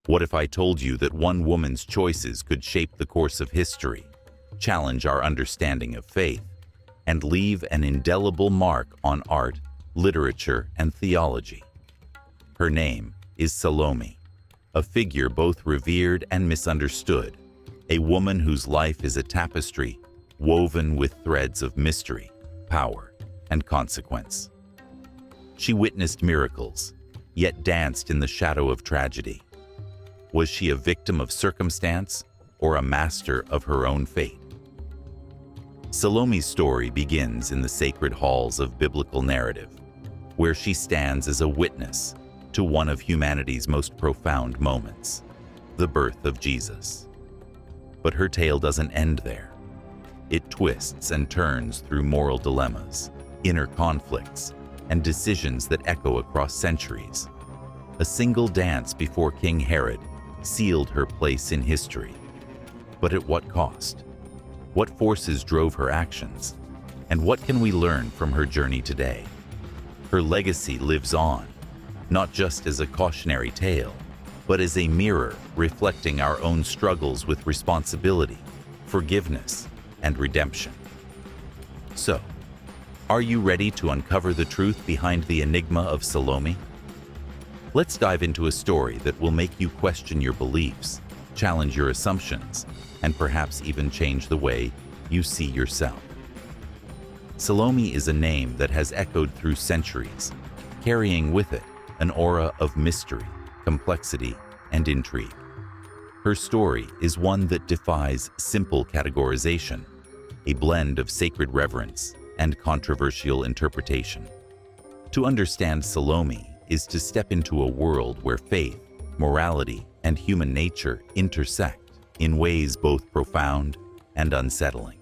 What if I told you that one woman's choices could shape the course of history, challenge our understanding of faith, and leave an indelible mark on art, literature, and theology? Her name is Salome, a figure both revered and misunderstood, a woman whose life is a tapestry woven with threads of mystery, power, and consequence. She witnessed miracles, yet danced in the shadow of tragedy. Was she a victim of circumstance or a master of her own fate? Salome's story begins in the sacred halls of biblical narrative, where she stands as a witness to one of humanity's most profound moments, the birth of Jesus. But her tale doesn't end there. It twists and turns through moral dilemmas, inner conflicts, and decisions that echo across centuries. A single dance before King Herod sealed her place in history. But at what cost? What forces drove her actions? And what can we learn from her journey today? Her legacy lives on, not just as a cautionary tale, but as a mirror reflecting our own struggles with responsibility, forgiveness, and redemption. So, are you ready to uncover the truth behind the enigma of Salome? Let's dive into a story that will make you question your beliefs, challenge your assumptions, and perhaps even change the way you see yourself. Salome is a name that has echoed through centuries, carrying with it an aura of mystery, complexity, and intrigue. Her story is one that defies simple categorization, a blend of sacred reverence and controversial interpretation. To understand Salome is to step into a world where faith, morality, and human nature intersect in ways both profound and unsettling.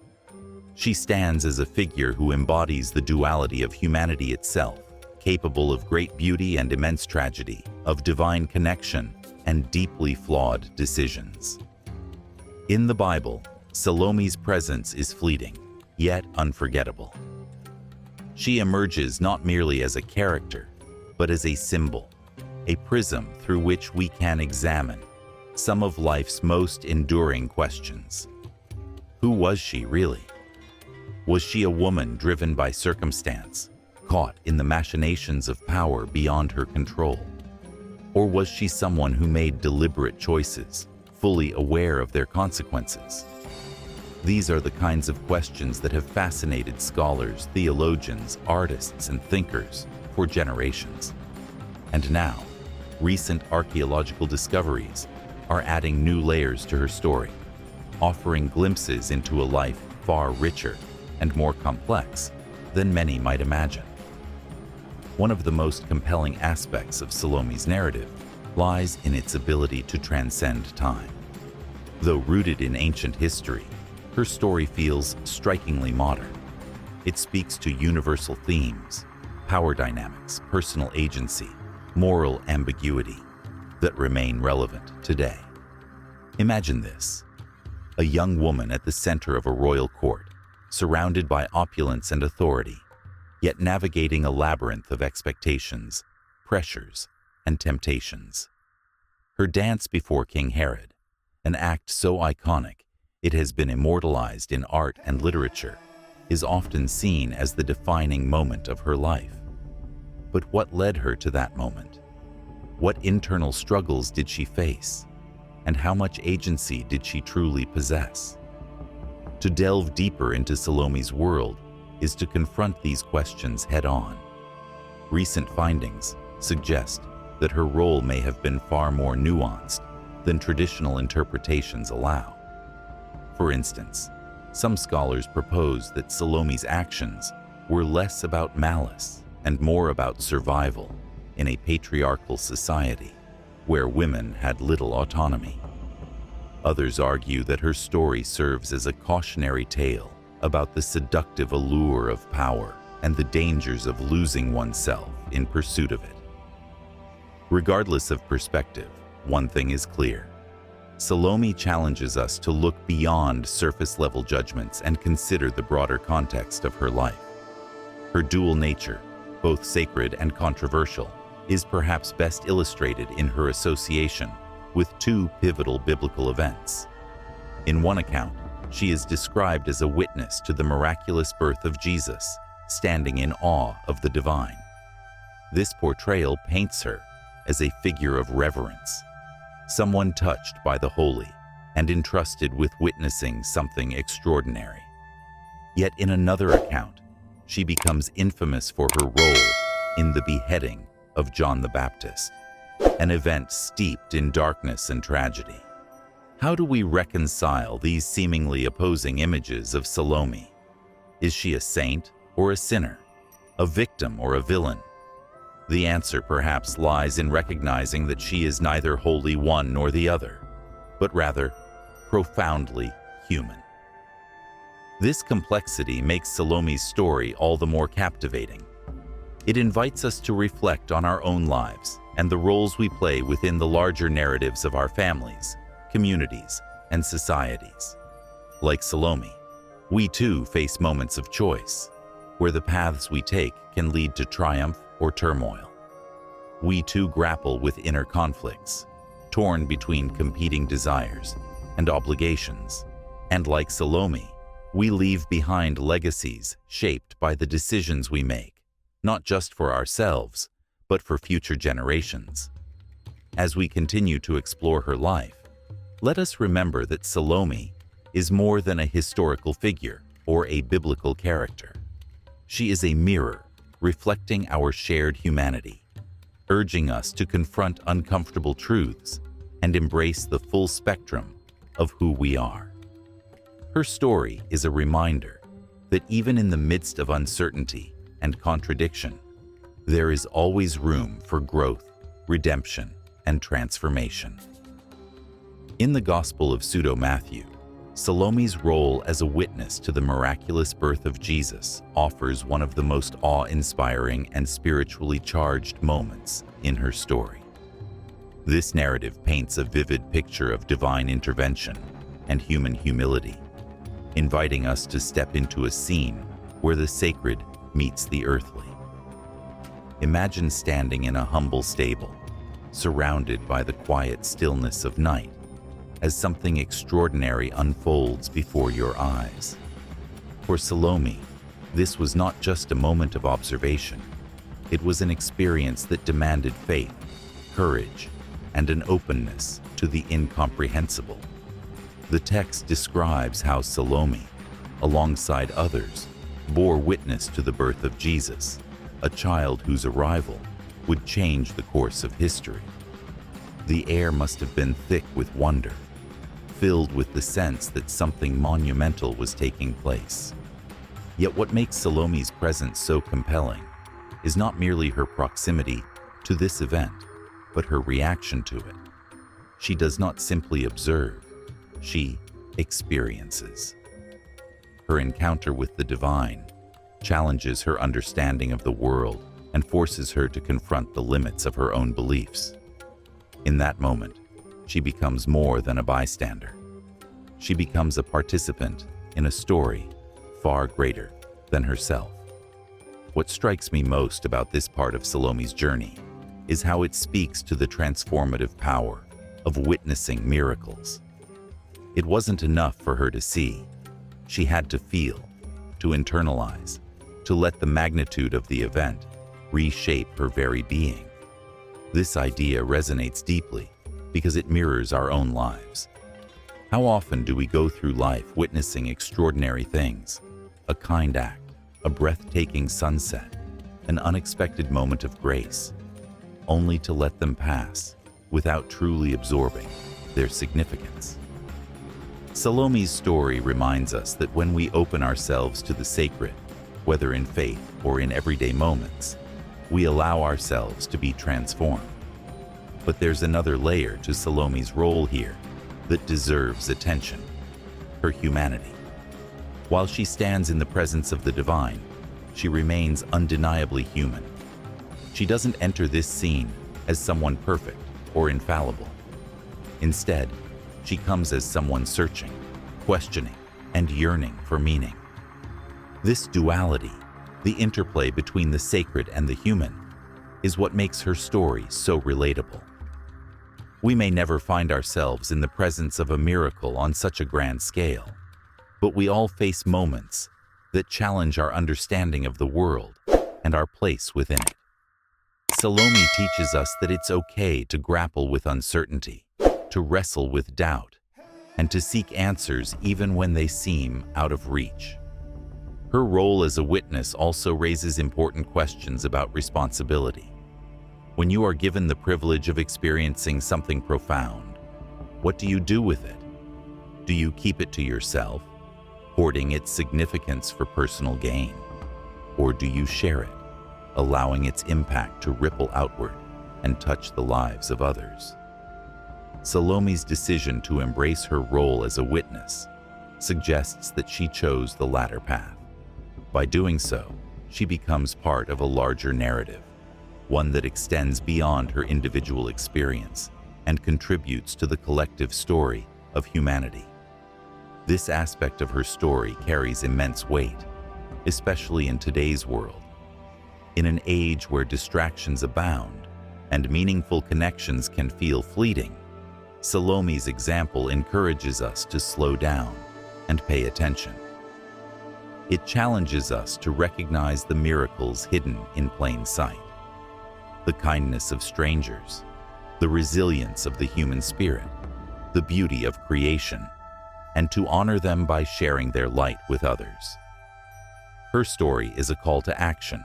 She stands as a figure who embodies the duality of humanity itself, capable of great beauty and immense tragedy, of divine connection and deeply flawed decisions. In the Bible, Salome's presence is fleeting, yet unforgettable. She emerges not merely as a character, but as a symbol, a prism through which we can examine some of life's most enduring questions. Who was she really? Was she a woman driven by circumstance, caught in the machinations of power beyond her control? Or was she someone who made deliberate choices, fully aware of their consequences? These are the kinds of questions that have fascinated scholars, theologians, artists, and thinkers for generations. And now, recent archaeological discoveries are adding new layers to her story, offering glimpses into a life far richer and more complex than many might imagine. One of the most compelling aspects of Salome's narrative lies in its ability to transcend time. Though rooted in ancient history, her story feels strikingly modern. It speaks to universal themes, power dynamics, personal agency, moral ambiguity that remain relevant today. Imagine this: a young woman at the center of a royal court, surrounded by opulence and authority, yet navigating a labyrinth of expectations, pressures, and temptations. Her dance before King Herod, an act so iconic it has been immortalized in art and literature, is often seen as the defining moment of her life. But what led her to that moment? What internal struggles did she face? And how much agency did she truly possess? To delve deeper into Salome's world is to confront these questions head-on. Recent findings suggest that her role may have been far more nuanced than traditional interpretations allow. For instance, some scholars propose that Salome's actions were less about malice and more about survival in a patriarchal society where women had little autonomy. Others argue that her story serves as a cautionary tale about the seductive allure of power and the dangers of losing oneself in pursuit of it. Regardless of perspective, one thing is clear: Salome challenges us to look beyond surface-level judgments and consider the broader context of her life. Her dual nature, both sacred and controversial, is perhaps best illustrated in her association with two pivotal biblical events. In one account, she is described as a witness to the miraculous birth of Jesus, standing in awe of the divine. This portrayal paints her as a figure of reverence, someone touched by the holy and entrusted with witnessing something extraordinary. Yet in another account, she becomes infamous for her role in the beheading of John the Baptist, an event steeped in darkness and tragedy. How do we reconcile these seemingly opposing images of Salome? Is she a saint or a sinner, a victim or a villain? The answer perhaps lies in recognizing that she is neither wholly one nor the other, but rather profoundly human. This complexity makes Salome's story all the more captivating. It invites us to reflect on our own lives and the roles we play within the larger narratives of our families, communities, and societies. Like Salome, we too face moments of choice, where the paths we take can lead to triumph or turmoil. We too grapple with inner conflicts, torn between competing desires and obligations. And like Salome, we leave behind legacies shaped by the decisions we make, not just for ourselves, but for future generations. As we continue to explore her life, let us remember that Salome is more than a historical figure or a biblical character. She is a mirror reflecting our shared humanity, urging us to confront uncomfortable truths and embrace the full spectrum of who we are. Her story is a reminder that even in the midst of uncertainty and contradiction, there is always room for growth, redemption, and transformation. In the Gospel of Matthew, Salome's role as a witness to the miraculous birth of Jesus offers one of the most awe-inspiring and spiritually charged moments in her story. This narrative paints a vivid picture of divine intervention and human humility, inviting us to step into a scene where the sacred meets the earthly. Imagine standing in a humble stable, surrounded by the quiet stillness of night, as something extraordinary unfolds before your eyes. For Salome, this was not just a moment of observation. It was an experience that demanded faith, courage, and an openness to the incomprehensible. The text describes how Salome, alongside others, bore witness to the birth of Jesus, a child whose arrival would change the course of history. The air must have been thick with wonder, filled with the sense that something monumental was taking place. Yet what makes Salome's presence so compelling is not merely her proximity to this event, but her reaction to it. She does not simply observe, she experiences. Her encounter with the divine challenges her understanding of the world and forces her to confront the limits of her own beliefs. In that moment, she becomes more than a bystander. She becomes a participant in a story far greater than herself. What strikes me most about this part of Salome's journey is how it speaks to the transformative power of witnessing miracles. It wasn't enough for her to see. She had to feel, to internalize, to let the magnitude of the event reshape her very being. This idea resonates deeply because it mirrors our own lives. How often do we go through life witnessing extraordinary things, a kind act, a breathtaking sunset, an unexpected moment of grace, only to let them pass without truly absorbing their significance? Salome's story reminds us that when we open ourselves to the sacred, whether in faith or in everyday moments, we allow ourselves to be transformed. But there's another layer to Salome's role here that deserves attention: her humanity. While she stands in the presence of the divine, she remains undeniably human. She doesn't enter this scene as someone perfect or infallible. Instead, she comes as someone searching, questioning, and yearning for meaning. This duality, the interplay between the sacred and the human, is what makes her story so relatable. We may never find ourselves in the presence of a miracle on such a grand scale, but we all face moments that challenge our understanding of the world and our place within it. Salome teaches us that it's okay to grapple with uncertainty, to wrestle with doubt, and to seek answers even when they seem out of reach. Her role as a witness also raises important questions about responsibility. When you are given the privilege of experiencing something profound, what do you do with it? Do you keep it to yourself, hoarding its significance for personal gain? Or do you share it, allowing its impact to ripple outward and touch the lives of others? Salome's decision to embrace her role as a witness suggests that she chose the latter path. By doing so, she becomes part of a larger narrative, one that extends beyond her individual experience and contributes to the collective story of humanity. This aspect of her story carries immense weight, especially in today's world. In an age where distractions abound and meaningful connections can feel fleeting, Salome's example encourages us to slow down and pay attention. It challenges us to recognize the miracles hidden in plain sight, the kindness of strangers, the resilience of the human spirit, the beauty of creation, and to honor them by sharing their light with others. Her story is a call to action,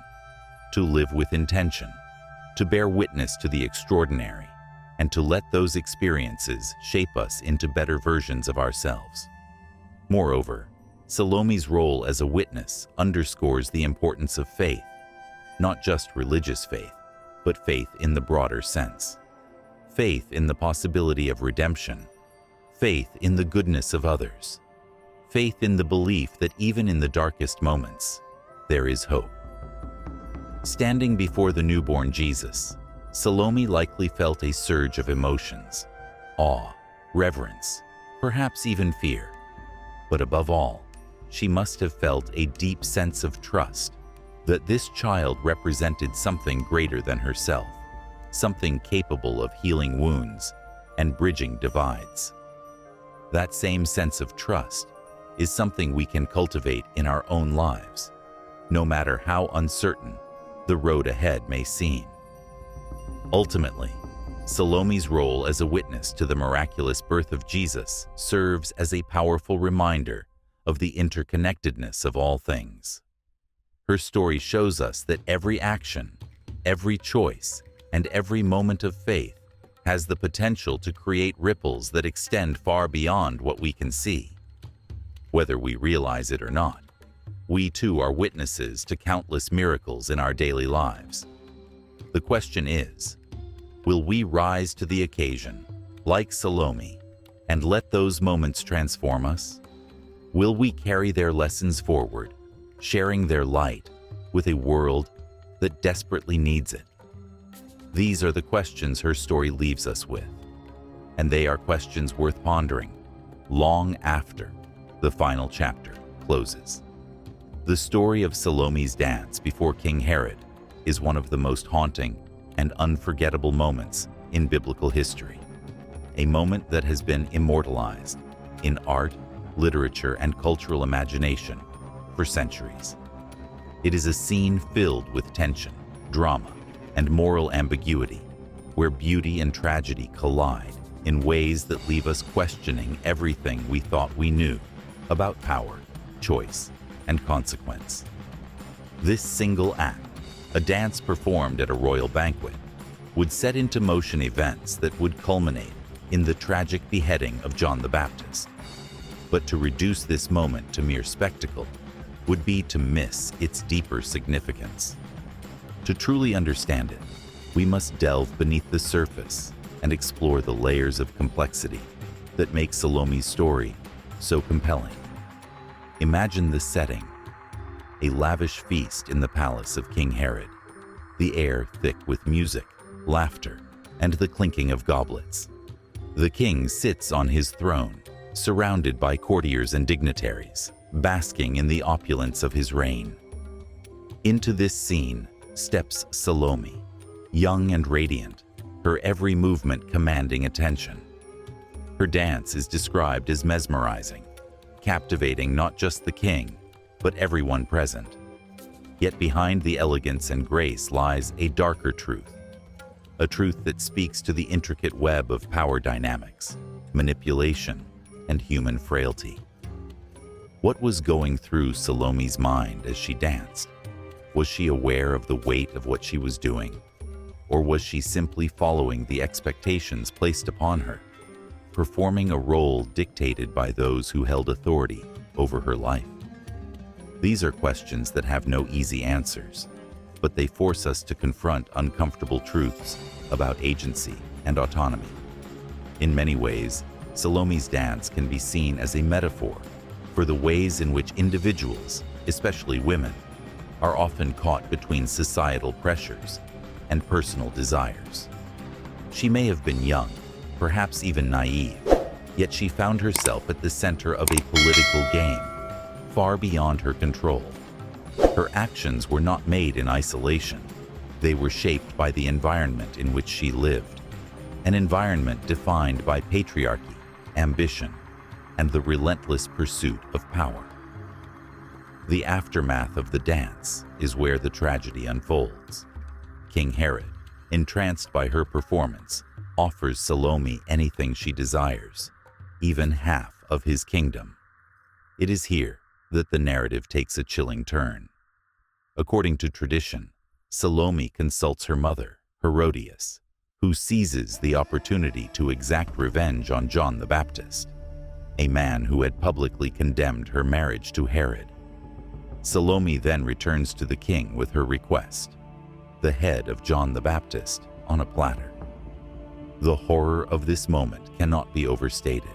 to live with intention, to bear witness to the extraordinary, and to let those experiences shape us into better versions of ourselves. Moreover, Salome's role as a witness underscores the importance of faith, not just religious faith, but faith in the broader sense. Faith in the possibility of redemption, faith in the goodness of others, faith in the belief that even in the darkest moments, there is hope. Standing before the newborn Jesus, Salome likely felt a surge of emotions: awe, reverence, perhaps even fear. But above all, she must have felt a deep sense of trust that this child represented something greater than herself, something capable of healing wounds and bridging divides. That same sense of trust is something we can cultivate in our own lives, no matter how uncertain the road ahead may seem. Ultimately, Salome's role as a witness to the miraculous birth of Jesus serves as a powerful reminder of the interconnectedness of all things. Her story shows us that every action, every choice, and every moment of faith has the potential to create ripples that extend far beyond what we can see. Whether we realize it or not, we too are witnesses to countless miracles in our daily lives. The question is, will we rise to the occasion, like Salome, and let those moments transform us? Will we carry their lessons forward, sharing their light with a world that desperately needs it? These are the questions her story leaves us with, and they are questions worth pondering long after the final chapter closes. The story of Salome's dance before King Herod is one of the most haunting and unforgettable moments in biblical history, a moment that has been immortalized in art, literature, and cultural imagination for centuries. It is a scene filled with tension, drama, and moral ambiguity, where beauty and tragedy collide in ways that leave us questioning everything we thought we knew about power, choice, and consequence. This single act, a dance performed at a royal banquet, would set into motion events that would culminate in the tragic beheading of John the Baptist. But to reduce this moment to mere spectacle would be to miss its deeper significance. To truly understand it, we must delve beneath the surface and explore the layers of complexity that make Salome's story so compelling. Imagine the setting: a lavish feast in the palace of King Herod, the air thick with music, laughter, and the clinking of goblets. The king sits on his throne, surrounded by courtiers and dignitaries, basking in the opulence of his reign. Into this scene steps Salome, young and radiant, her every movement commanding attention. Her dance is described as mesmerizing, captivating not just the king, but everyone present. Yet behind the elegance and grace lies a darker truth, a truth that speaks to the intricate web of power dynamics, manipulation, and human frailty. What was going through Salome's mind as she danced? Was she aware of the weight of what she was doing? Or was she simply following the expectations placed upon her, performing a role dictated by those who held authority over her life? These are questions that have no easy answers, but they force us to confront uncomfortable truths about agency and autonomy. In many ways, Salome's dance can be seen as a metaphor for the ways in which individuals, especially women, are often caught between societal pressures and personal desires. She may have been young, perhaps even naive, yet she found herself at the center of a political game, far beyond her control. Her actions were not made in isolation. They were shaped by the environment in which she lived, an environment defined by patriarchy, ambition, and the relentless pursuit of power. The aftermath of the dance is where the tragedy unfolds. King Herod, entranced by her performance, offers Salome anything she desires, even half of his kingdom. It is here that the narrative takes a chilling turn. According to tradition, Salome consults her mother, Herodias, who seizes the opportunity to exact revenge on John the Baptist, a man who had publicly condemned her marriage to Herod. Salome then returns to the king with her request, the head of John the Baptist on a platter. The horror of this moment cannot be overstated.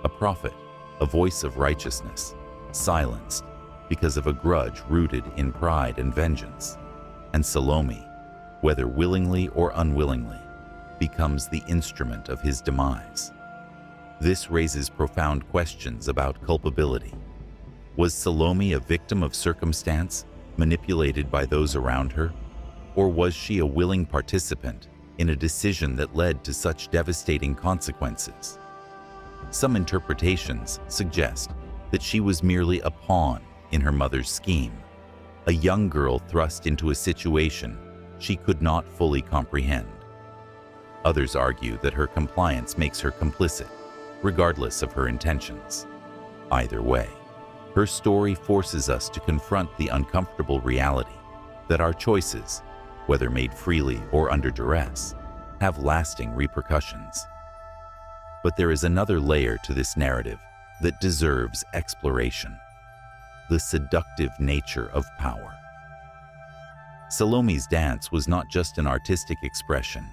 A prophet, a voice of righteousness, silenced because of a grudge rooted in pride and vengeance. And Salome, whether willingly or unwillingly, becomes the instrument of his demise. This raises profound questions about culpability. Was Salome a victim of circumstance, manipulated by those around her? Or was she a willing participant in a decision that led to such devastating consequences? Some interpretations suggest that she was merely a pawn in her mother's scheme, a young girl thrust into a situation she could not fully comprehend. Others argue that her compliance makes her complicit, regardless of her intentions. Either way, her story forces us to confront the uncomfortable reality that our choices, whether made freely or under duress, have lasting repercussions. But there is another layer to this narrative that deserves exploration: the seductive nature of power. Salome's dance was not just an artistic expression,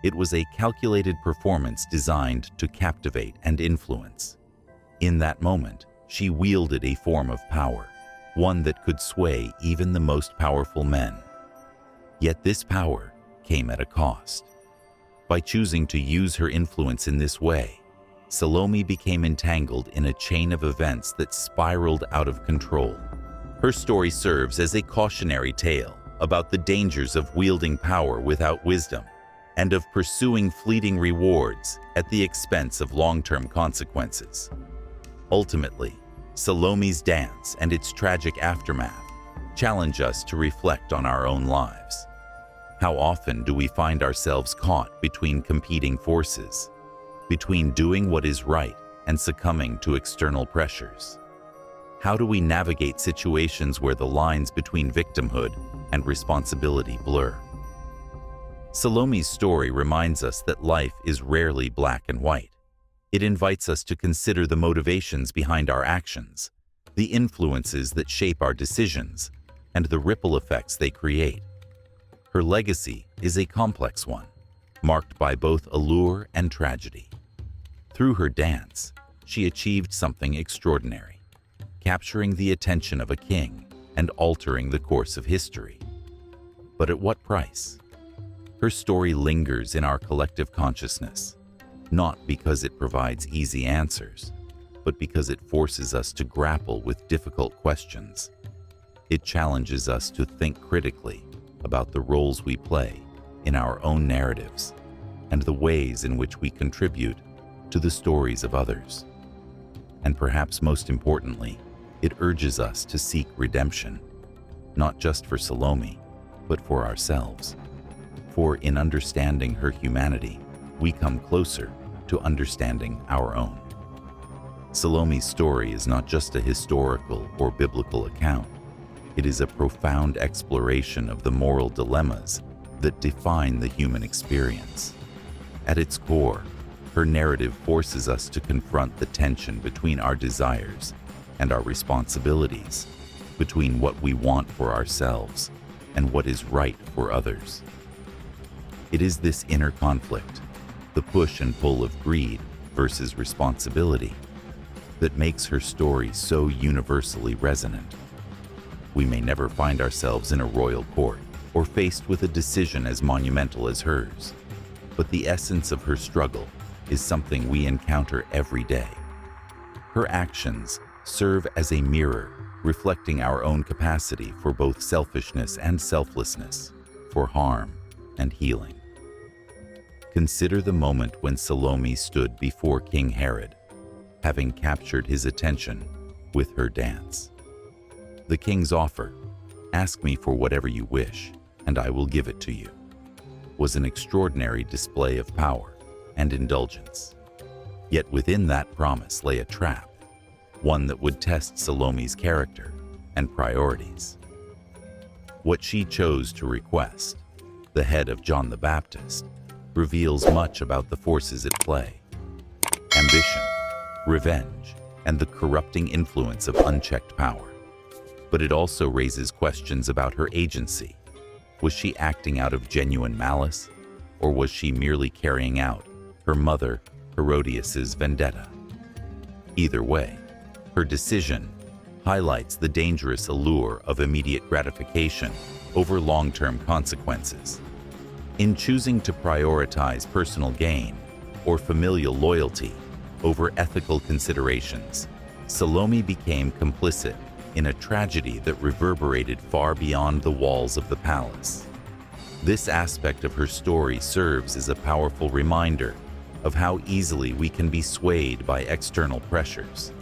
it was a calculated performance designed to captivate and influence. In that moment, she wielded a form of power, one that could sway even the most powerful men. Yet this power came at a cost. By choosing to use her influence in this way, Salome became entangled in a chain of events that spiraled out of control. Her story serves as a cautionary tale about the dangers of wielding power without wisdom and of pursuing fleeting rewards at the expense of long-term consequences. Ultimately, Salome's dance and its tragic aftermath challenge us to reflect on our own lives. How often do we find ourselves caught between competing forces, between doing what is right and succumbing to external pressures? How do we navigate situations where the lines between victimhood and responsibility blur? Salome's story reminds us that life is rarely black and white. It invites us to consider the motivations behind our actions, the influences that shape our decisions, and the ripple effects they create. Her legacy is a complex one, marked by both allure and tragedy. Through her dance, she achieved something extraordinary, capturing the attention of a king and altering the course of history. But at what price? Her story lingers in our collective consciousness, not because it provides easy answers, but because it forces us to grapple with difficult questions. It challenges us to think critically about the roles we play in our own narratives and the ways in which we contribute to the stories of others. And perhaps most importantly, it urges us to seek redemption, not just for Salome, but for ourselves. For in understanding her humanity, we come closer to understanding our own. Salome's story is not just a historical or biblical account. It is a profound exploration of the moral dilemmas that define the human experience. At its core, her narrative forces us to confront the tension between our desires and our responsibilities, between what we want for ourselves and what is right for others. It is this inner conflict, the push and pull of greed versus responsibility, that makes her story so universally resonant. We may never find ourselves in a royal court or faced with a decision as monumental as hers, but the essence of her struggle is something we encounter every day. Her actions serve as a mirror reflecting our own capacity for both selfishness and selflessness, for harm and healing. Consider the moment when Salome stood before King Herod, having captured his attention with her dance. The king's offer, "Ask me for whatever you wish, and I will give it to you," was an extraordinary display of power and indulgence. Yet within that promise lay a trap, one that would test Salome's character and priorities. What she chose to request, the head of John the Baptist, reveals much about the forces at play: ambition, revenge, and the corrupting influence of unchecked power. But it also raises questions about her agency. Was she acting out of genuine malice, or was she merely carrying out her mother Herodias's vendetta? Either way, her decision highlights the dangerous allure of immediate gratification over long-term consequences. In choosing to prioritize personal gain or familial loyalty over ethical considerations, Salome became complicit in a tragedy that reverberated far beyond the walls of the palace. This aspect of her story serves as a powerful reminder of how easily we can be swayed by external pressures.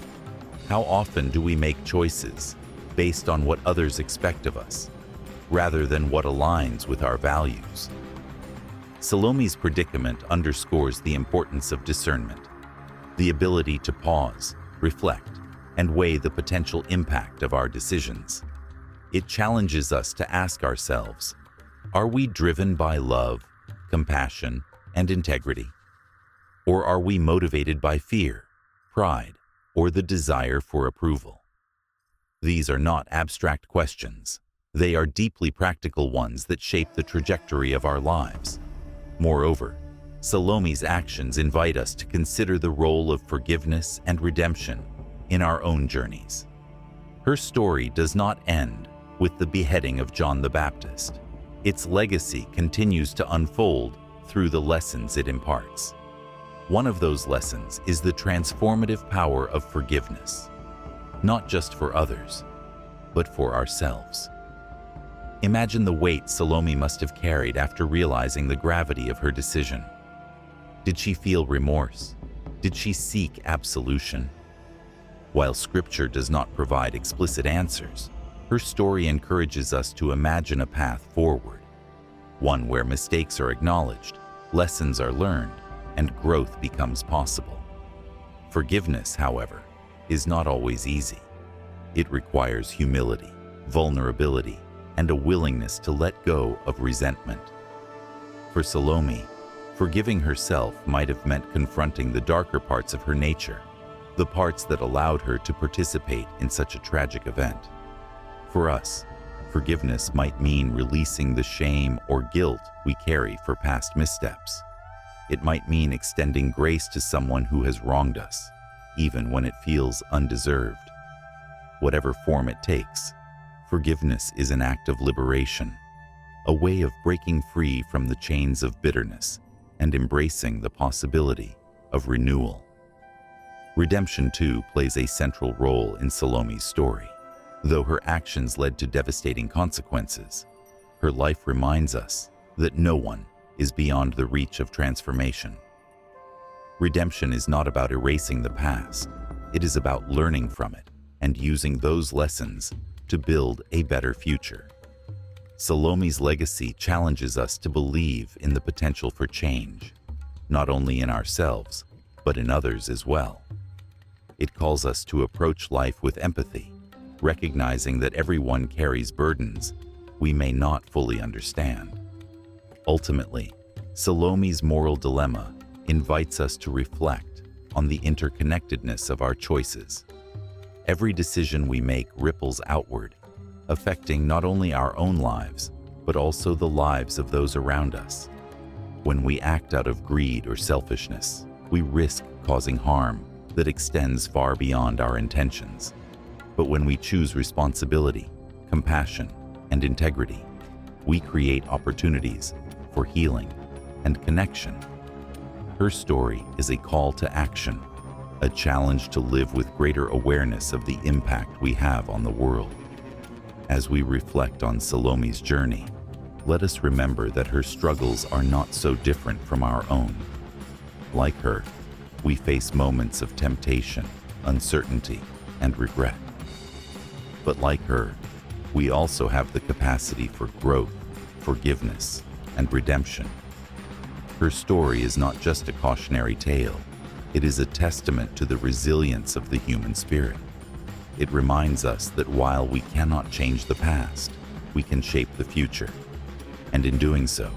How often do we make choices based on what others expect of us, rather than what aligns with our values? Salome's predicament underscores the importance of discernment, the ability to pause, reflect, and weigh the potential impact of our decisions. It challenges us to ask ourselves, are we driven by love, compassion, and integrity? Or are we motivated by fear, pride, or the desire for approval? These are not abstract questions. They are deeply practical ones that shape the trajectory of our lives. Moreover, Salome's actions invite us to consider the role of forgiveness and redemption in our own journeys. Her story does not end with the beheading of John the Baptist. Its legacy continues to unfold through the lessons it imparts. One of those lessons is the transformative power of forgiveness, not just for others, but for ourselves. Imagine the weight Salome must have carried after realizing the gravity of her decision. Did she feel remorse? Did she seek absolution? While Scripture does not provide explicit answers, her story encourages us to imagine a path forward, one where mistakes are acknowledged, lessons are learned, and growth becomes possible. Forgiveness, however, is not always easy. It requires humility, vulnerability, and a willingness to let go of resentment. For Salome, forgiving herself might have meant confronting the darker parts of her nature, the parts that allowed her to participate in such a tragic event. For us, forgiveness might mean releasing the shame or guilt we carry for past missteps. It might mean extending grace to someone who has wronged us, even when it feels undeserved. Whatever form it takes, forgiveness is an act of liberation, a way of breaking free from the chains of bitterness and embracing the possibility of renewal. Redemption, too, plays a central role in Salome's story. Though her actions led to devastating consequences, her life reminds us that no one, is beyond the reach of transformation. Redemption is not about erasing the past. It is about learning from it and using those lessons to build a better future. Salome's legacy challenges us to believe in the potential for change, not only in ourselves, but in others as well. It calls us to approach life with empathy, recognizing that everyone carries burdens we may not fully understand. Ultimately, Salome's moral dilemma invites us to reflect on the interconnectedness of our choices. Every decision we make ripples outward, affecting not only our own lives, but also the lives of those around us. When we act out of greed or selfishness, we risk causing harm that extends far beyond our intentions. But when we choose responsibility, compassion, and integrity, we create opportunities for healing and connection. Her story is a call to action, a challenge to live with greater awareness of the impact we have on the world. As we reflect on Salome's journey, let us remember that her struggles are not so different from our own. Like her, we face moments of temptation, uncertainty, and regret. But like her, we also have the capacity for growth, forgiveness, and redemption. Her story is not just a cautionary tale. It is a testament to the resilience of the human spirit. It reminds us that while we cannot change the past, we can shape the future. And in doing so,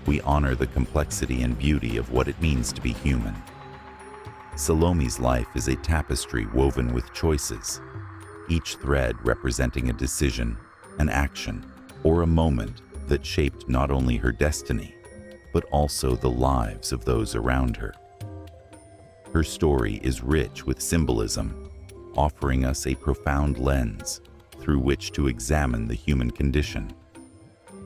we honor the complexity and beauty of what it means to be human. Salome's life is a tapestry woven with choices, each thread representing a decision, an action, or a moment that shaped not only her destiny, but also the lives of those around her. Her story is rich with symbolism, offering us a profound lens through which to examine the human condition.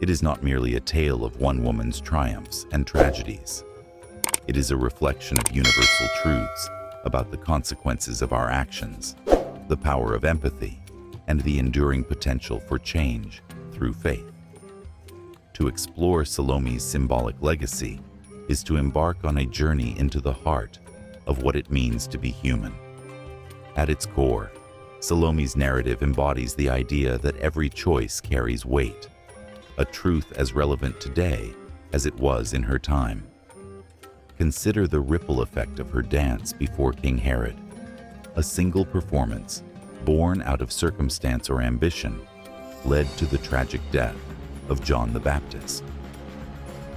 It is not merely a tale of one woman's triumphs and tragedies. It is a reflection of universal truths about the consequences of our actions, the power of empathy, and the enduring potential for change through faith. To explore Salome's symbolic legacy is to embark on a journey into the heart of what it means to be human. At its core, Salome's narrative embodies the idea that every choice carries weight, a truth as relevant today as it was in her time. Consider the ripple effect of her dance before King Herod. A single performance, born out of circumstance or ambition, led to the tragic death of John the Baptist.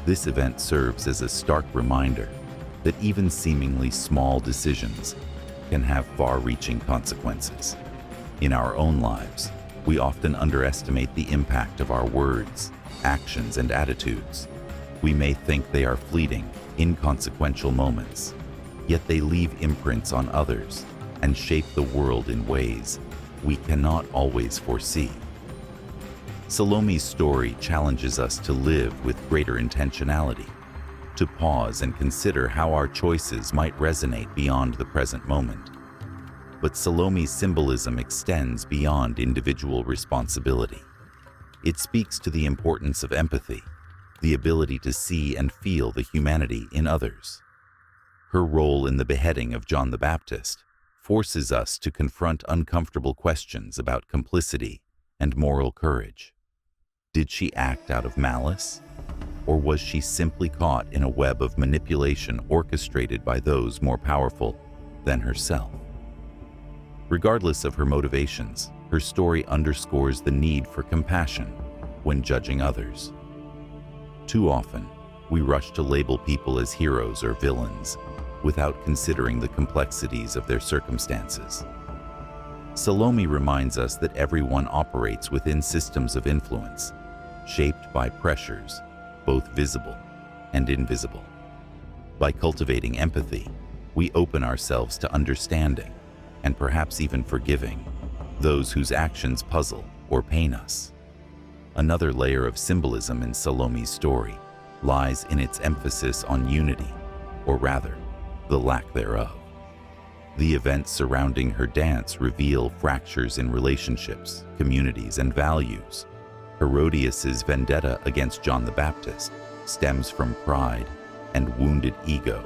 This event serves as a stark reminder that even seemingly small decisions can have far-reaching consequences. In our own lives, we often underestimate the impact of our words, actions, and attitudes. We may think they are fleeting, inconsequential moments, yet they leave imprints on others and shape the world in ways we cannot always foresee. Salome's story challenges us to live with greater intentionality, to pause and consider how our choices might resonate beyond the present moment. But Salome's symbolism extends beyond individual responsibility. It speaks to the importance of empathy, the ability to see and feel the humanity in others. Her role in the beheading of John the Baptist forces us to confront uncomfortable questions about complicity and moral courage. Did she act out of malice? Or was she simply caught in a web of manipulation orchestrated by those more powerful than herself? Regardless of her motivations, her story underscores the need for compassion when judging others. Too often, we rush to label people as heroes or villains without considering the complexities of their circumstances. Salome reminds us that everyone operates within systems of influence, shaped by pressures, both visible and invisible. By cultivating empathy, we open ourselves to understanding, and perhaps even forgiving, those whose actions puzzle or pain us. Another layer of symbolism in Salome's story lies in its emphasis on unity, or rather, the lack thereof. The events surrounding her dance reveal fractures in relationships, communities, and values. Herodias's vendetta against John the Baptist, stems from pride and wounded ego,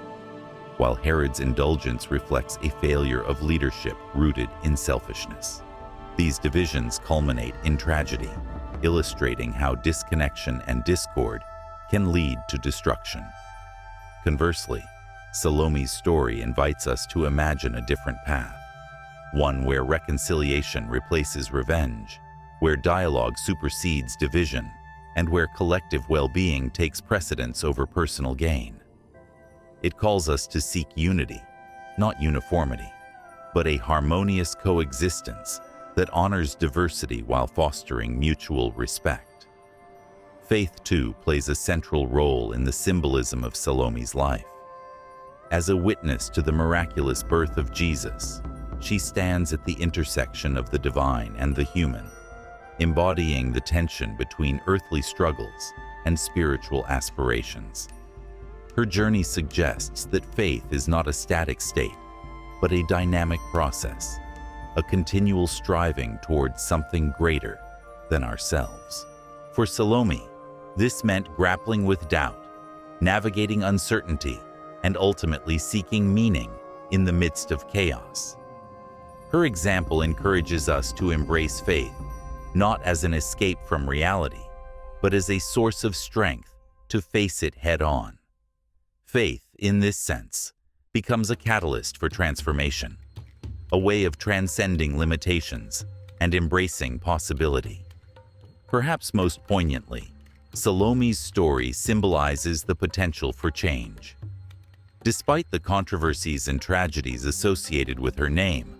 while Herod's indulgence reflects a failure of leadership rooted in selfishness. These divisions culminate in tragedy, illustrating how disconnection and discord can lead to destruction. Conversely, Salome's story invites us to imagine a different path, one where reconciliation replaces revenge, where dialogue supersedes division, and where collective well-being takes precedence over personal gain. It calls us to seek unity, not uniformity, but a harmonious coexistence that honors diversity while fostering mutual respect. Faith, too, plays a central role in the symbolism of Salome's life. As a witness to the miraculous birth of Jesus, she stands at the intersection of the divine and the human, embodying the tension between earthly struggles and spiritual aspirations. Her journey suggests that faith is not a static state, but a dynamic process, a continual striving towards something greater than ourselves. For Salome, this meant grappling with doubt, navigating uncertainty, and ultimately seeking meaning in the midst of chaos. Her example encourages us to embrace faith, not as an escape from reality, but as a source of strength to face it head-on. Faith, in this sense, becomes a catalyst for transformation, a way of transcending limitations and embracing possibility. Perhaps most poignantly, Salome's story symbolizes the potential for change. Despite the controversies and tragedies associated with her name,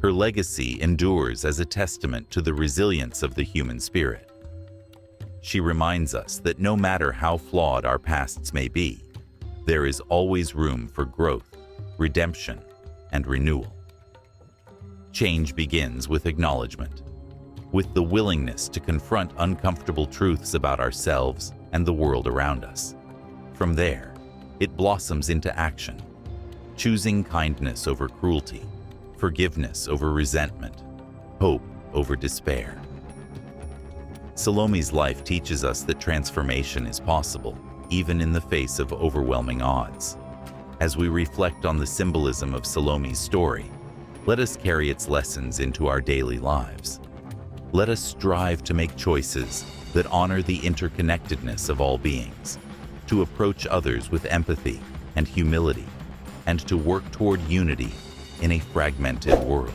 her legacy endures as a testament to the resilience of the human spirit. She reminds us that no matter how flawed our pasts may be, there is always room for growth, redemption, and renewal. Change begins with acknowledgement, with the willingness to confront uncomfortable truths about ourselves and the world around us. From there, it blossoms into action, choosing kindness over cruelty, forgiveness over resentment, hope over despair. Salome's life teaches us that transformation is possible, even in the face of overwhelming odds. As we reflect on the symbolism of Salome's story, let us carry its lessons into our daily lives. Let us strive to make choices that honor the interconnectedness of all beings, to approach others with empathy and humility, and to work toward unity in a fragmented world.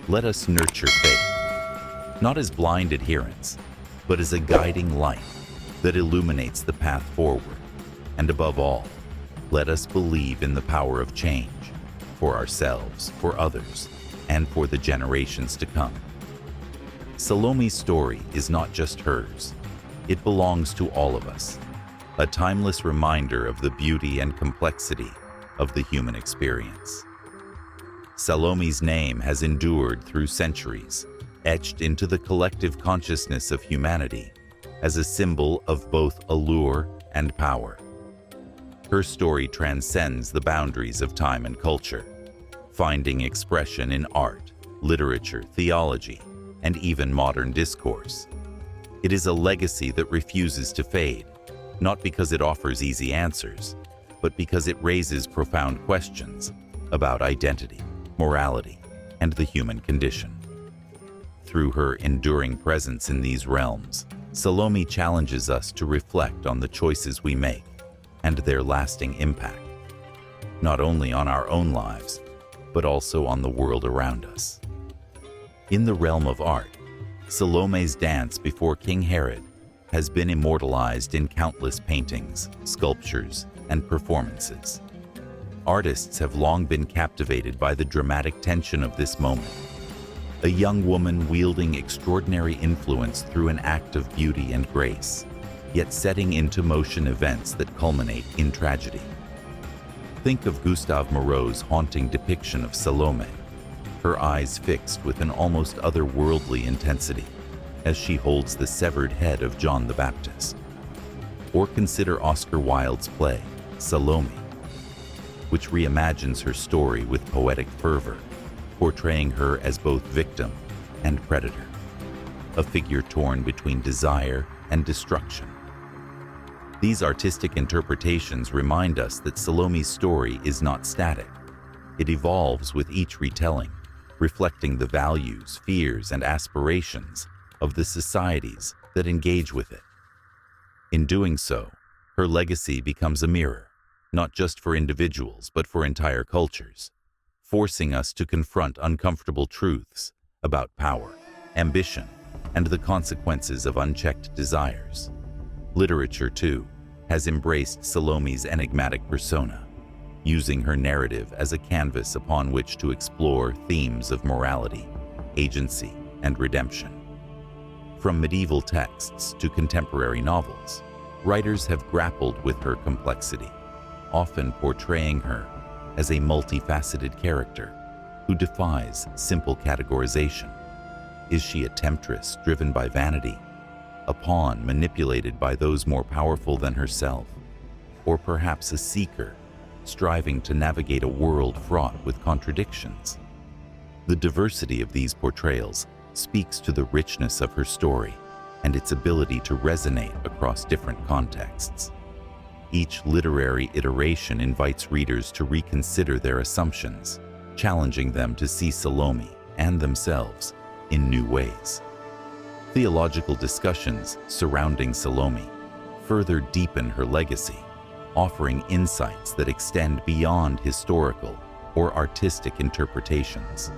Let us nurture faith, not as blind adherence, but as a guiding light that illuminates the path forward. And above all, let us believe in the power of change, for ourselves, for others, and for the generations to come. Salome's story is not just hers. It belongs to all of us, a timeless reminder of the beauty and complexity of the human experience. Salome's name has endured through centuries, etched into the collective consciousness of humanity as a symbol of both allure and power. Her story transcends the boundaries of time and culture, finding expression in art, literature, theology, and even modern discourse. It is a legacy that refuses to fade, not because it offers easy answers, but because it raises profound questions about identity, morality, and the human condition. Through her enduring presence in these realms, Salome challenges us to reflect on the choices we make and their lasting impact, not only on our own lives, but also on the world around us. In the realm of art, Salome's dance before King Herod has been immortalized in countless paintings, sculptures, and performances. Artists have long been captivated by the dramatic tension of this moment, a young woman wielding extraordinary influence through an act of beauty and grace, yet setting into motion events that culminate in tragedy. Think of Gustave Moreau's haunting depiction of Salome, her eyes fixed with an almost otherworldly intensity as she holds the severed head of John the Baptist. Or consider Oscar Wilde's play, Salome, which reimagines her story with poetic fervor, portraying her as both victim and predator, a figure torn between desire and destruction. These artistic interpretations remind us that Salome's story is not static. It evolves with each retelling, reflecting the values, fears, and aspirations of the societies that engage with it. In doing so, her legacy becomes a mirror, not just for individuals but for entire cultures, forcing us to confront uncomfortable truths about power, ambition, and the consequences of unchecked desires. Literature, too, has embraced Salome's enigmatic persona, using her narrative as a canvas upon which to explore themes of morality, agency, and redemption. From medieval texts to contemporary novels, writers have grappled with her complexity, often portraying her as a multifaceted character who defies simple categorization. Is she a temptress driven by vanity, a pawn manipulated by those more powerful than herself, or perhaps a seeker striving to navigate a world fraught with contradictions? The diversity of these portrayals speaks to the richness of her story and its ability to resonate across different contexts. Each literary iteration invites readers to reconsider their assumptions, challenging them to see Salome and themselves in new ways. Theological discussions surrounding Salome further deepen her legacy, offering insights that extend beyond historical or artistic interpretations.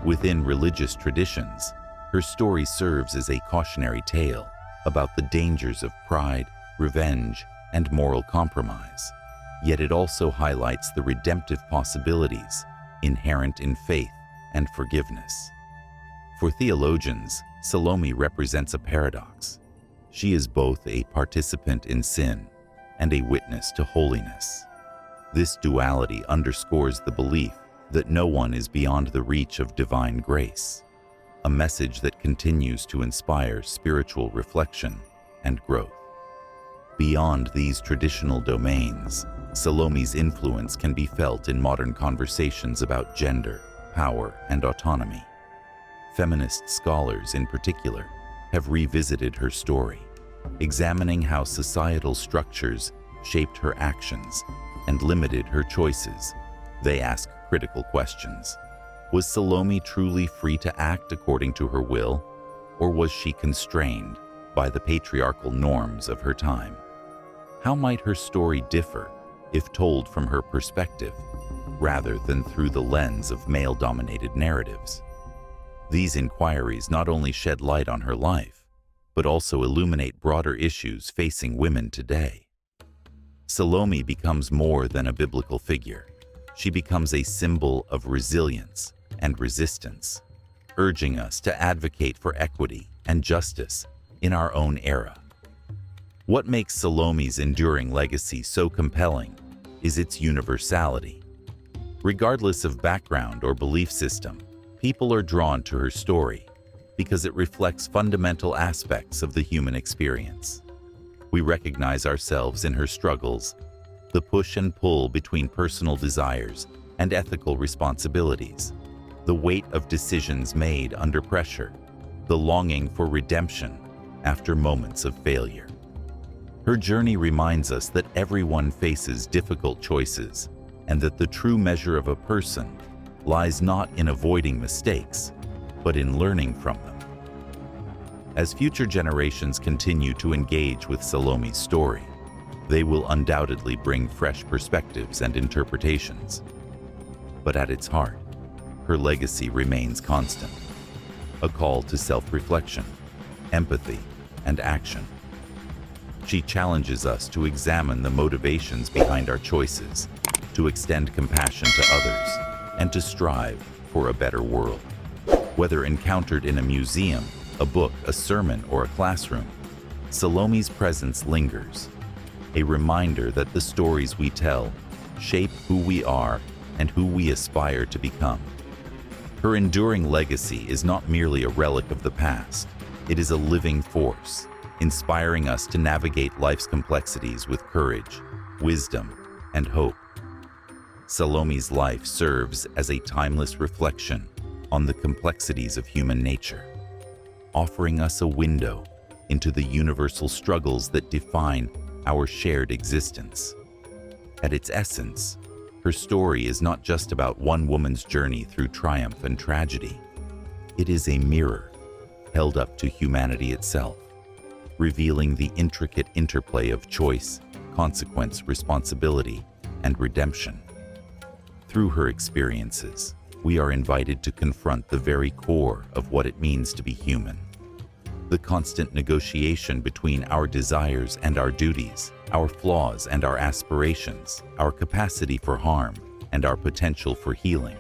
Within religious traditions, her story serves as a cautionary tale about the dangers of pride, revenge, and moral compromise, yet it also highlights the redemptive possibilities inherent in faith and forgiveness. For theologians, Salome represents a paradox. She is both a participant in sin and a witness to holiness. This duality underscores the belief that no one is beyond the reach of divine grace, a message that continues to inspire spiritual reflection and growth. Beyond these traditional domains, Salome's influence can be felt in modern conversations about gender, power, and autonomy. Feminist scholars, in particular, have revisited her story, examining how societal structures shaped her actions and limited her choices. They ask critical questions. Was Salome truly free to act according to her will, or was she constrained by the patriarchal norms of her time? How might her story differ if told from her perspective, rather than through the lens of male-dominated narratives? These inquiries not only shed light on her life, but also illuminate broader issues facing women today. Salome becomes more than a biblical figure. She becomes a symbol of resilience and resistance, urging us to advocate for equity and justice in our own era. What makes Salome's enduring legacy so compelling is its universality. Regardless of background or belief system, people are drawn to her story because it reflects fundamental aspects of the human experience. We recognize ourselves in her struggles, the push and pull between personal desires and ethical responsibilities, the weight of decisions made under pressure, the longing for redemption after moments of failure. Her journey reminds us that everyone faces difficult choices and that the true measure of a person lies not in avoiding mistakes, but in learning from them. As future generations continue to engage with Salome's story, they will undoubtedly bring fresh perspectives and interpretations. But at its heart, her legacy remains constant, a call to self-reflection, empathy, and action. She challenges us to examine the motivations behind our choices, to extend compassion to others, and to strive for a better world. Whether encountered in a museum, a book, a sermon, or a classroom, Salome's presence lingers, a reminder that the stories we tell shape who we are and who we aspire to become. Her enduring legacy is not merely a relic of the past, it is a living force, inspiring us to navigate life's complexities with courage, wisdom, and hope. Salome's life serves as a timeless reflection on the complexities of human nature, offering us a window into the universal struggles that define our shared existence. At its essence, her story is not just about one woman's journey through triumph and tragedy. It is a mirror held up to humanity itself, revealing the intricate interplay of choice, consequence, responsibility, and redemption. Through her experiences, we are invited to confront the very core of what it means to be human. The constant negotiation between our desires and our duties, our flaws and our aspirations, our capacity for harm and our potential for healing.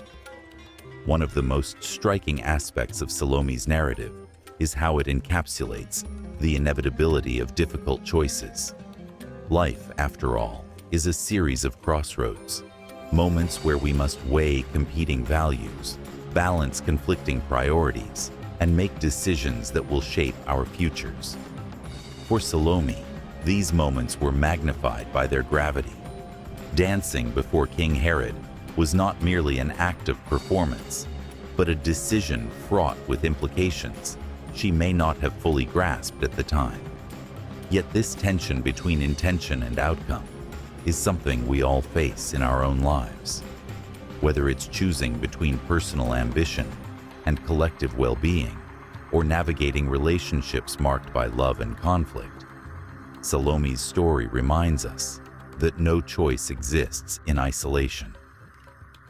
One of the most striking aspects of Salome's narrative is how it encapsulates the inevitability of difficult choices. Life, after all, is a series of crossroads, moments where we must weigh competing values, balance conflicting priorities, and make decisions that will shape our futures. For Salome, these moments were magnified by their gravity. Dancing before King Herod was not merely an act of performance, but a decision fraught with implications she may not have fully grasped at the time. Yet this tension between intention and outcome is something we all face in our own lives. Whether it's choosing between personal ambition and collective well-being, or navigating relationships marked by love and conflict, Salome's story reminds us that no choice exists in isolation.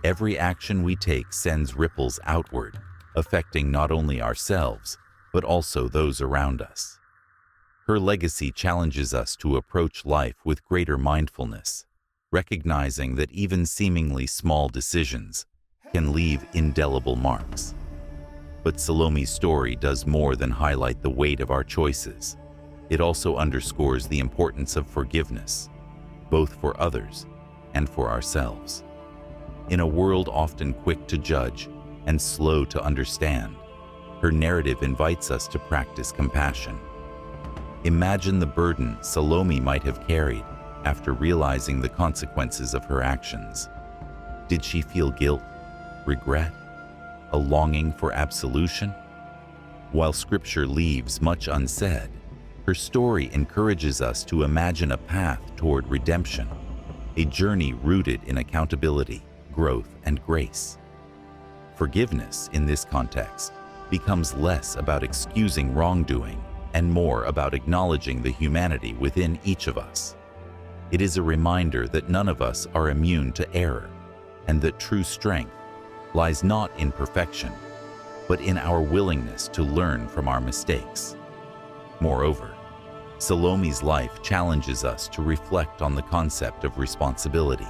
Every action we take sends ripples outward, affecting not only ourselves, but also those around us. Her legacy challenges us to approach life with greater mindfulness, recognizing that even seemingly small decisions can leave indelible marks. But Salome's story does more than highlight the weight of our choices. It also underscores the importance of forgiveness, both for others and for ourselves. In a world often quick to judge and slow to understand, her narrative invites us to practice compassion. Imagine the burden Salome might have carried after realizing the consequences of her actions. Did she feel guilt, regret, a longing for absolution? While Scripture leaves much unsaid, her story encourages us to imagine a path toward redemption, a journey rooted in accountability, growth, and grace. Forgiveness, in this context, becomes less about excusing wrongdoing and more about acknowledging the humanity within each of us. It is a reminder that none of us are immune to error, and that true strength lies not in perfection, but in our willingness to learn from our mistakes. Moreover, Salome's life challenges us to reflect on the concept of responsibility,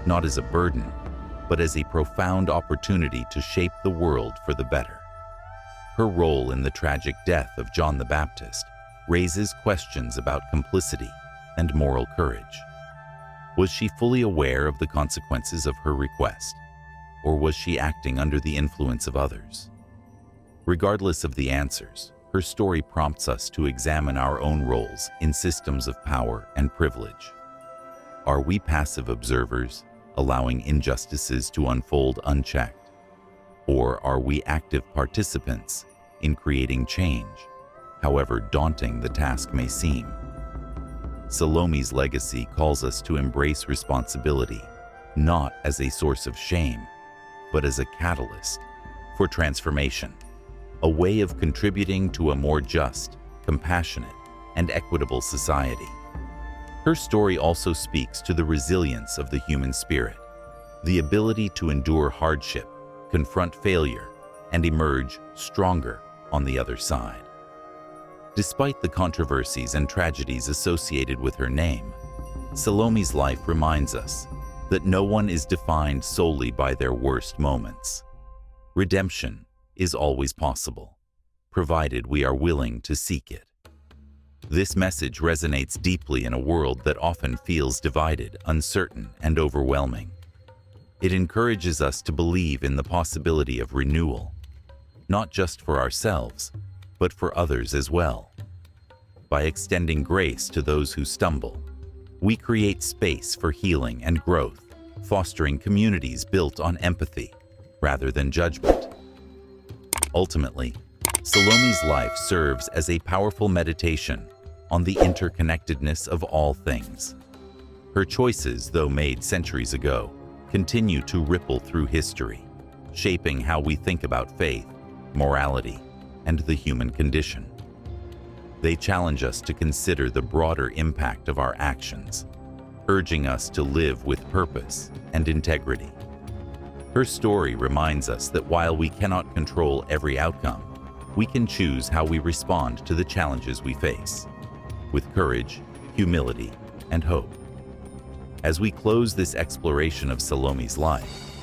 not as a burden, but as a profound opportunity to shape the world for the better. Her role in the tragic death of John the Baptist raises questions about complicity and moral courage. Was she fully aware of the consequences of her request, or was she acting under the influence of others? Regardless of the answers, her story prompts us to examine our own roles in systems of power and privilege. Are we passive observers, allowing injustices to unfold unchecked? Or are we active participants in creating change, however daunting the task may seem? Salome's legacy calls us to embrace responsibility, not as a source of shame, but as a catalyst for transformation, a way of contributing to a more just, compassionate, and equitable society. Her story also speaks to the resilience of the human spirit, the ability to endure hardship, confront failure, and emerge stronger on the other side. Despite the controversies and tragedies associated with her name, Salome's life reminds us that no one is defined solely by their worst moments. Redemption is always possible, provided we are willing to seek it. This message resonates deeply in a world that often feels divided, uncertain, and overwhelming. It encourages us to believe in the possibility of renewal, not just for ourselves, but for others as well. By extending grace to those who stumble, we create space for healing and growth, fostering communities built on empathy rather than judgment. Ultimately, Salome's life serves as a powerful meditation on the interconnectedness of all things. Her choices, though made centuries ago, continue to ripple through history, shaping how we think about faith, morality, and the human condition. They challenge us to consider the broader impact of our actions, urging us to live with purpose and integrity. Her story reminds us that while we cannot control every outcome, we can choose how we respond to the challenges we face, with courage, humility, and hope. As we close this exploration of Salome's life,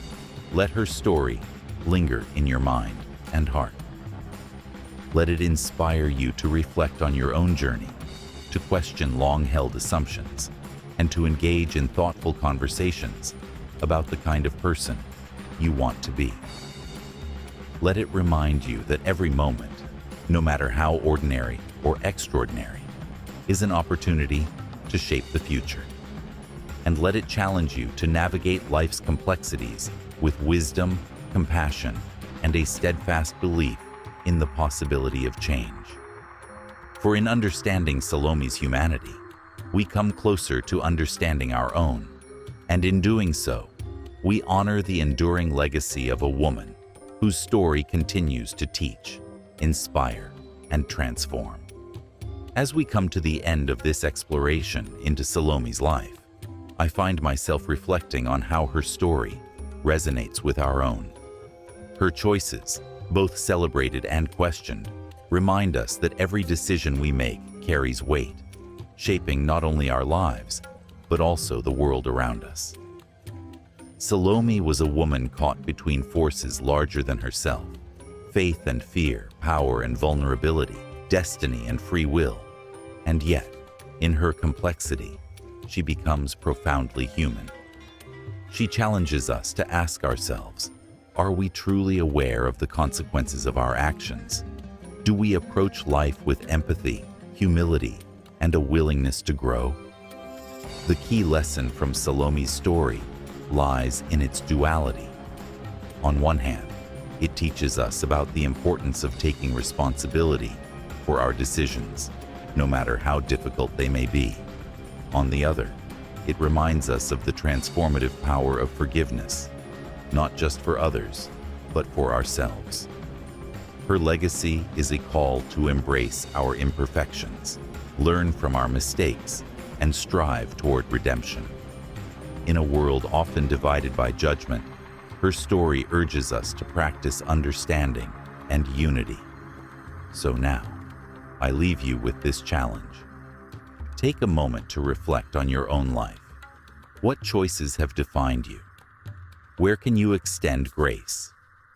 let her story linger in your mind and heart. Let it inspire you to reflect on your own journey, to question long-held assumptions, and to engage in thoughtful conversations about the kind of person you want to be. Let it remind you that every moment, no matter how ordinary or extraordinary, is an opportunity to shape the future. And let it challenge you to navigate life's complexities with wisdom, compassion, and a steadfast belief in the possibility of change. For in understanding Salome's humanity, we come closer to understanding our own, and in doing so, we honor the enduring legacy of a woman whose story continues to teach, inspire, and transform. As we come to the end of this exploration into Salome's life, I find myself reflecting on how her story resonates with our own. Her choices, both celebrated and questioned, remind us that every decision we make carries weight, shaping not only our lives, but also the world around us. Salome was a woman caught between forces larger than herself: faith and fear, power and vulnerability, destiny and free will. And yet, in her complexity, she becomes profoundly human. She challenges us to ask ourselves, are we truly aware of the consequences of our actions? Do we approach life with empathy, humility, and a willingness to grow? The key lesson from Salome's story lies in its duality. On one hand, it teaches us about the importance of taking responsibility for our decisions, no matter how difficult they may be. On the other, it reminds us of the transformative power of forgiveness, not just for others, but for ourselves. Her legacy is a call to embrace our imperfections, learn from our mistakes, and strive toward redemption. In a world often divided by judgment, her story urges us to practice understanding and unity. So now, I leave you with this challenge. Take a moment to reflect on your own life. What choices have defined you? Where can you extend grace?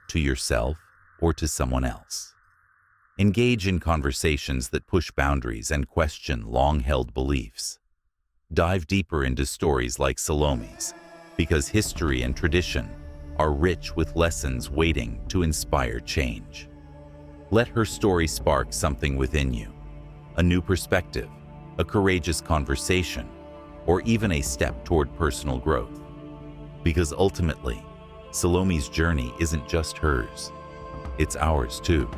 To yourself or to someone else? Engage in conversations that push boundaries and question long-held beliefs. Dive deeper into stories like Salome's, because history and tradition are rich with lessons waiting to inspire change. Let her story spark something within you, a new perspective, a courageous conversation, or even a step toward personal growth. Because ultimately, Salome's journey isn't just hers, it's ours too.